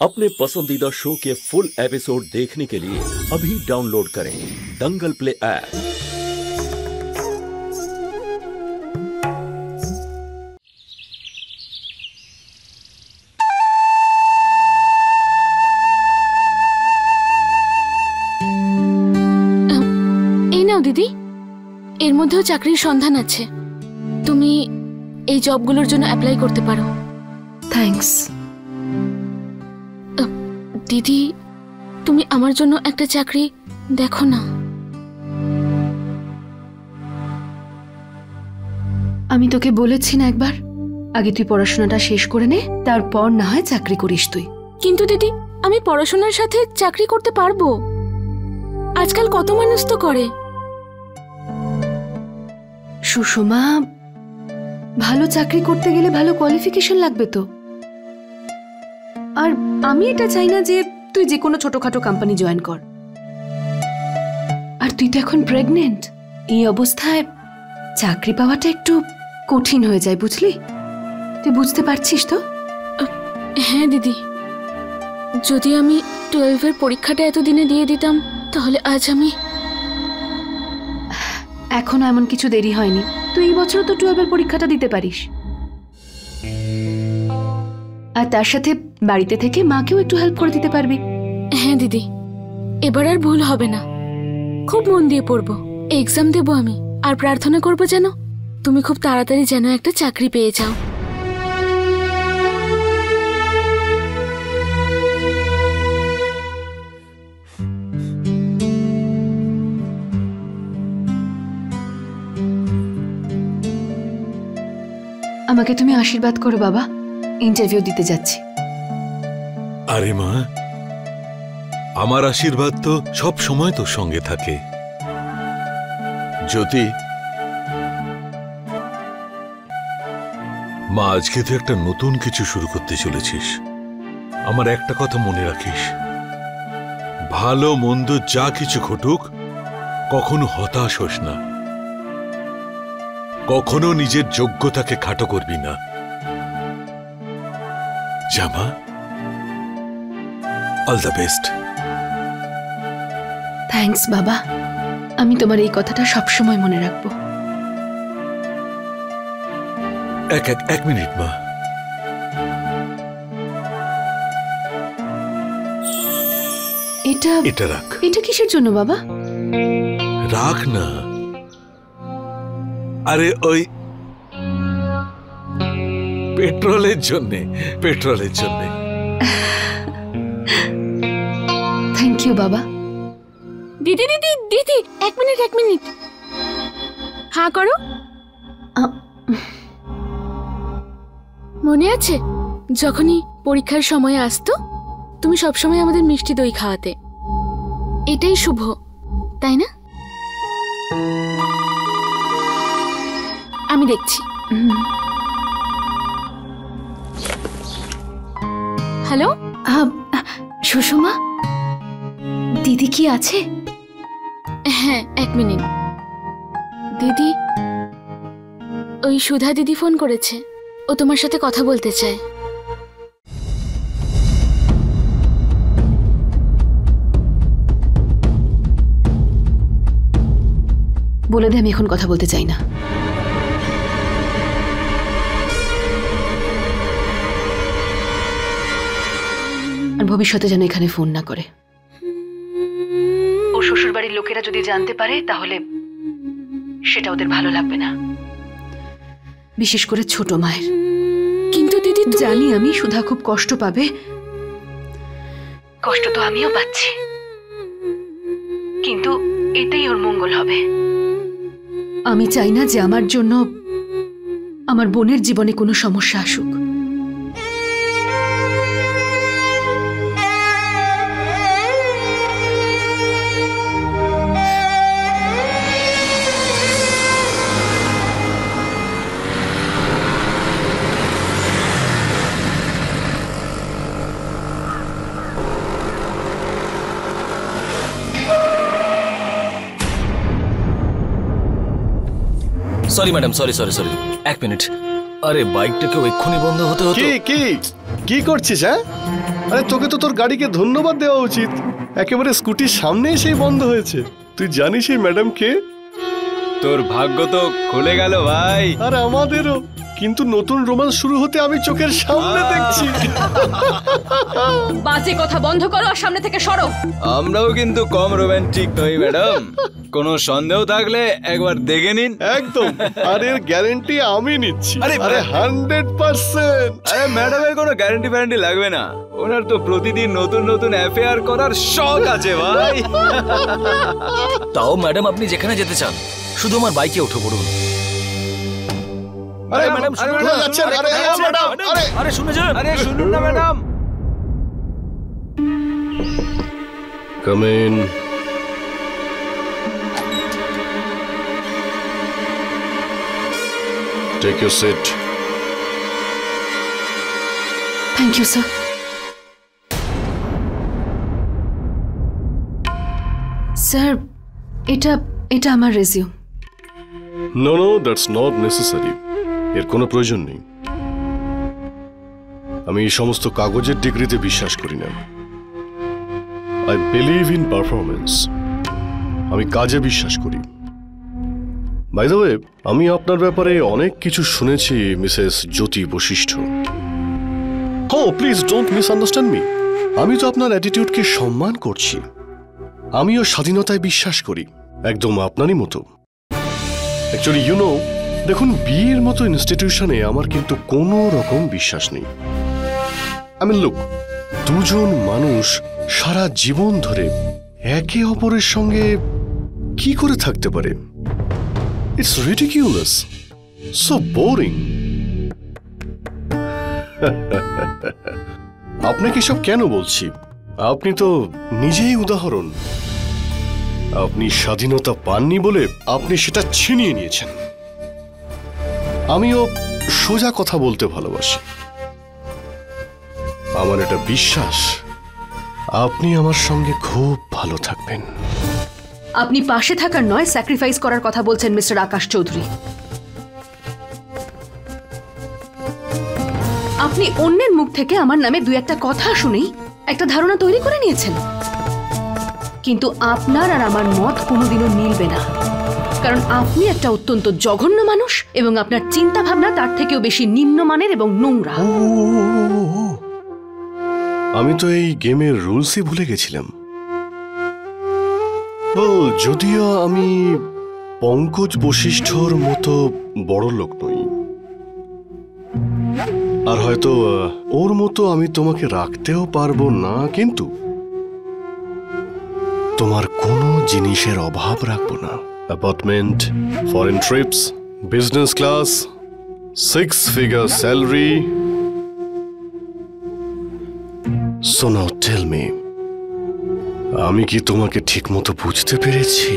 अपने पसंदीदा शो के फुल एपिसोड देखने के लिए अभी डाउनलोड करें दंगल प्ले ऐप। এই নাও দিদি, এর মধ্যেও চাকরির সন্ধান আছে। তুমি এই জবগুলোর জন্য অ্যাপ্লাই করতে পারো। থ্যাঙ্কস দিদি, তুমি আমার জন্য একটা চাকরি দেখো না। আমি তোকে বলেছি না একবার, আগে তুই পড়াশোনাটা শেষ করে নে, তারপর না হয় চাকরি করিস তুই। কিন্তু দিদি, আমি পড়াশোনার সাথে চাকরি করতে পারবো। আজকাল কত মানুষ তো করে। সুষমা, ভালো চাকরি করতে গেলে ভালো কোয়ালিফিকেশন লাগবে তো। আর আমি এটা চাই না যে তুই যে কোনো ছোটখাটো কোম্পানি জয়েন কর। আর তুই তো এখন প্রেগনেন্ট, এই অবস্থায় চাকরি পাওয়াটা একটু কঠিন হয়ে যায়, বুঝলি? তুই বুঝতে পারছিস তো? হ্যাঁ দিদি, যদি আমি 12-এর পরীক্ষাটা এতদিনে দিয়ে দিতাম তাহলে আজ আমি। এখনো এমন কিছু দেরি হয়নি, তুই এই বছর তো 12-এর পরীক্ষাটা দিতে পারিস। আর তার সাথে বাড়িতে থেকে মাকেও একটু হেল্প করে দিতে পারবি। হ্যাঁ দিদি, এবার আর ভুল হবে না। খুব মন দিয়ে পড়বো, এক্সাম দেবো আমি। আর প্রার্থনা করবো যেন তুমি খুব তাড়াতাড়ি যেন একটা চাকরি পেয়ে যাও। আমাকে তুমি আশীর্বাদ করো বাবা, ইন্টারভিউ দিতে যাচ্ছি। আরে মা, আমার আশীর্বাদ তো সব সময় তোর সঙ্গে থাকে। জ্যোতি মা, আজকে তুই একটা নতুন কিছু শুরু করতে চলেছিস। আমার একটা কথা মনে রাখিস, ভালো মন্দ যা কিছু ঘটুক কখনো হতাশ হোস না, কখনো নিজের যোগ্যতাকে খাটো করবি না। জামা, অল দ্য বেস্ট। থ্যাঙ্কস বাবা, আমি তোমার এই কথাটা সবসময় মনে রাখবো। এক মিনিট মা। এটা রাখ। এটা কিসের জন্য বাবা? রাখ না। আরে ওই পেট্রোলের জন্যে, পেট্রোলের জন্যে। থ্যাংক ইউ বাবা। দিদি দিদি দিদি, এক মিনিট। হ্যাঁ করো। মনে আছে যখনই পরীক্ষার সময় আসতো তুমি সবসময় আমাদের মিষ্টি দই খাওয়াতে? এটাই শুভ, তাই না? আমি দেখছি। হ্যালো, সুষমা, দিদি কি আছে? হ্যাঁ, এক মিনিট। দিদি, ওই সুধা দিদি ফোন করেছে, ও তোমার সাথে কথা বলতে চায়। বলে দে আমি এখন কথা বলতে চাই না। আর ভবিষ্যতে যেন এখানে ফোন না করে। ওর শ্বশুরবাড়ির লোকেরা যদি জানতে পারে তাহলে সেটা ওদের ভালো লাগবে না, বিশেষ করে ছোট মায়ের। কিন্তু দিদি, জানি আমি সুধা খুব কষ্ট পাবে, কষ্ট তো আমিও পাচ্ছি, কিন্তু এতেই ওর মঙ্গল হবে। আমি চাই না যে আমার জন্য আমার বোনের জীবনে কোনো সমস্যা আসুক। Sorry madam, sorry. এক মিনিট। আরে বাইকটাকে এক্ষুনি বন্ধ হতে হতো। কি করছিস? হ্যাঁ, আরে তোকে তো তোর গাড়িকে ধন্যবাদ দেওয়া উচিত, একেবারে স্কুটির সামনে এসেই বন্ধ হয়েছে। তুই জানিস এই ম্যাডাম কে? তোর ভাগ্য তো খুলে গেল ভাই। আর আমাদেরও, কিন্তু নতুন রোমান্স শুরু হতে আমি চোখের সামনে দেখছি। বাজে কথা বন্ধ করো আর সামনে থেকে সরো। আমরাও কিন্তু কম রোমান্টিক নই ম্যাডাম, কোনো সন্দেহ থাকলে একবার দেখে নিন। একদম, আর এর গ্যারান্টি আমি নিচ্ছি। আরে, আরে 100%। আরে ম্যাডামের কোনো গ্যারান্টি ফ্যারান্টি লাগবে না, ওনার তো প্রতিদিন নতুন নতুন অ্যাফেয়ার করার শখ আছে ভাই। তাও ম্যাডাম আপনি যেখানে যেতে চান শুধু আমার বাইকে উঠে পড়ুন। আরে ম্যাডাম, কোথায় যাচ্ছেন? আরে ম্যাডাম, আরে শুনে যান। আরে শুনুন না madam. Come in. Take your seat. Thank you sir. Sir, এটা আমার resume. No no, that's not necessary. এর কোনো প্রয়োজন নেই। আমি এই সমস্ত কাগজের ডিগ্রিতে বিশ্বাস করি না। I believe in performance. আমি কাজে বিশ্বাস করি। বাই দ্য ওয়ে, আমি আপনার ব্যাপারে অনেক কিছু শুনেছি Mrs Jyoti Vashishtha. Oh please don't misunderstand me. আমি তো আপনার অ্যাটিটিউডকে সম্মান করছি। আমিও স্বাধীনতায় বিশ্বাস করি, একদম আপনারই মতো। অ্যাকচুয়ালি ইউ নো, দেখুন, বিয়ের মতো ইনস্টিটিউশনে আমার কিন্তু কোনো রকম বিশ্বাস নেই। লুক, দুজন মানুষ সারা জীবন ধরে একে অপরের সঙ্গে কি করে থাকতে পারে? It's ridiculous, so boring. আপনাকে সব কেন বলছি? আপনি তো নিজেই উদাহরণ। আপনি স্বাধীনতা পাননি বলে আপনি সেটা ছিনিয়ে নিয়েছেন। আমিও সোজা কথা বলতে ভালোবাসি। আমার এটা বিশ্বাস আপনি আমার সঙ্গে খুব ভালো থাকবেন। আপনি পাশে থাকার নয়, স্যাক্রিফাইস করার কথা বলছেন মিস্টার আকাশ চৌধুরী। আপনি অন্যের মুখ থেকে আমার নামে দুই একটা কথা শুনেই একটা ধারণা তৈরি করে নিয়েছেন। কিন্তু আপনার আর আমার মত কোনোদিনও মিলবে না, কারণ আপনি একটা অত্যন্ত জঘন্য মানুষ এবং আপনার চিন্তা ভাবনা তার থেকেও বেশি নিম্নমানের এবং নোংরা। আমি তো এই গেমের রুলসই ভুলে গেছিলাম। যদিও আমি পঙ্কজ বশিষ্ঠর মতো বড় লোক নই, আর হয়তো ওর মতো আমি তোমাকে রাখতেও পারবো না, কিন্তু তোমার কোনো জিনিসের অভাব রাখবো না। Apartment, foreign TRIPS, business class, 6 figure salary. So now tell me, আমি কি তোমাকে ঠিক মতো বুঝতে পেরেছি?